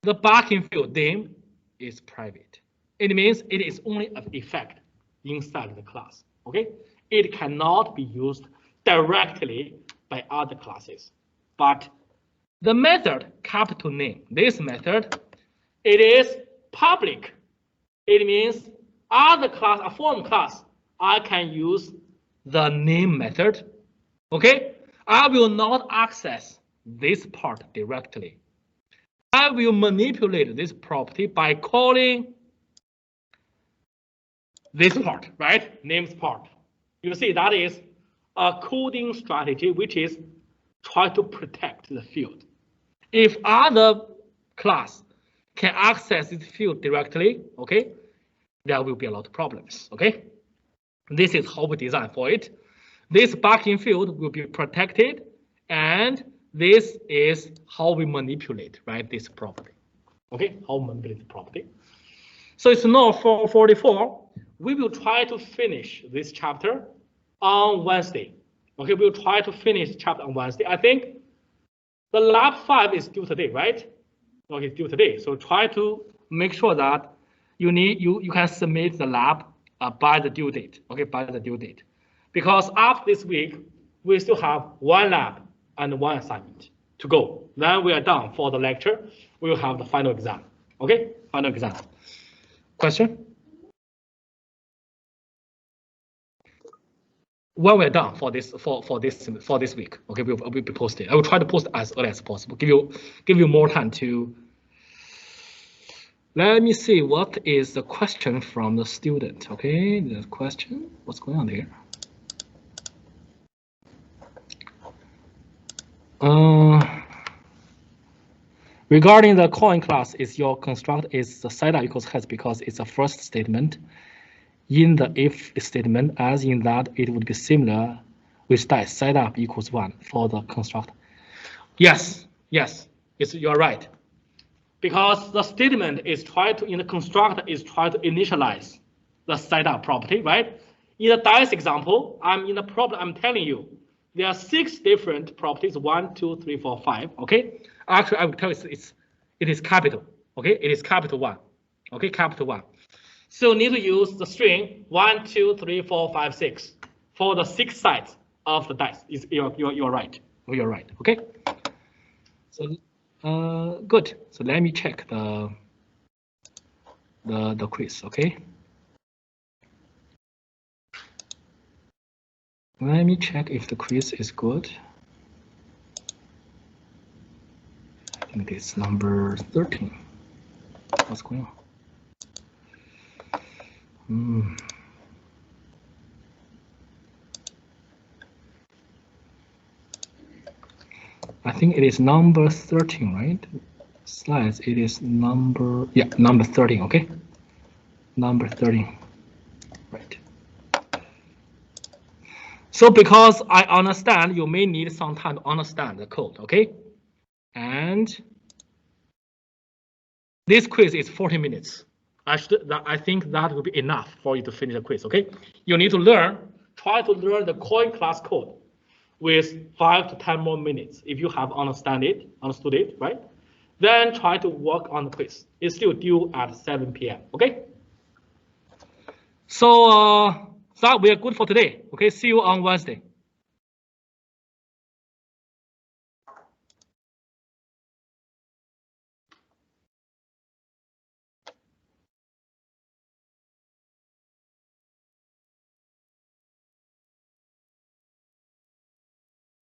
The backing field name is private. It means it is only an effect inside the class, okay? It cannot be used directly by other classes. But the method capital name, this method, it is public. It means other class, a form class, I can use the name method. Okay, I will not access this part directly. I will manipulate this property by calling this part, right? Names part. You see, that is a coding strategy, which is try to protect the field. If other class can access this field directly, okay, there will be a lot of problems, okay? This is how we design for it. This backing field will be protected, and this is how we manipulate, right, this property. Okay, how we manipulate the property. So it's now 4:44. We will try to finish this chapter on Wednesday. Okay, we'll try to finish chapter on Wednesday. I think the lab 5 is due today, right? Okay, due today. So try to make sure that you can submit the lab by the due date. Okay, by the due date, because after this week we still have 1 lab and 1 assignment to go. Then we are done for the lecture. We will have the final exam. Okay, final exam. Question? When we're done for this week, okay, we'll be posted. I will try to post as early as possible. Give you more time to. Let me see what is the question from the student. Okay, the question. What's going on here? Regarding the coin class, is your construct is the setup equals heads because it's a first statement in the if statement, as in that it would be similar with dice setup equals 1 for the construct. Yes, you're right. Because the statement is in the construct is try to initialize the setup property, right? In the dice example, in the problem, I'm telling you, there are 6 different properties, 1, 2, 3, 4, 5, okay? Actually, I would tell you it is capital, okay? It is capital 1, okay, capital 1. So you need to use the string 1, 2, 3, 4, 5, 6 for the 6 sides of the dice. You're right. You're right. Okay. So good. So let me check the quiz. Okay. Let me check if the quiz is good. I think it's number 13. What's going on? I think it is number 13, right? Slides, it is number 13, okay? Number 13, right. So because I understand, you may need some time to understand the code, okay? And this quiz is 40 minutes. I think that will be enough for you to finish the quiz, okay? You need to try to learn the coin class code with 5 to 10 more minutes. If you have understood it, right? Then try to work on the quiz. It's still due at 7 p.m., okay? So that we are good for today. Okay, see you on Wednesday.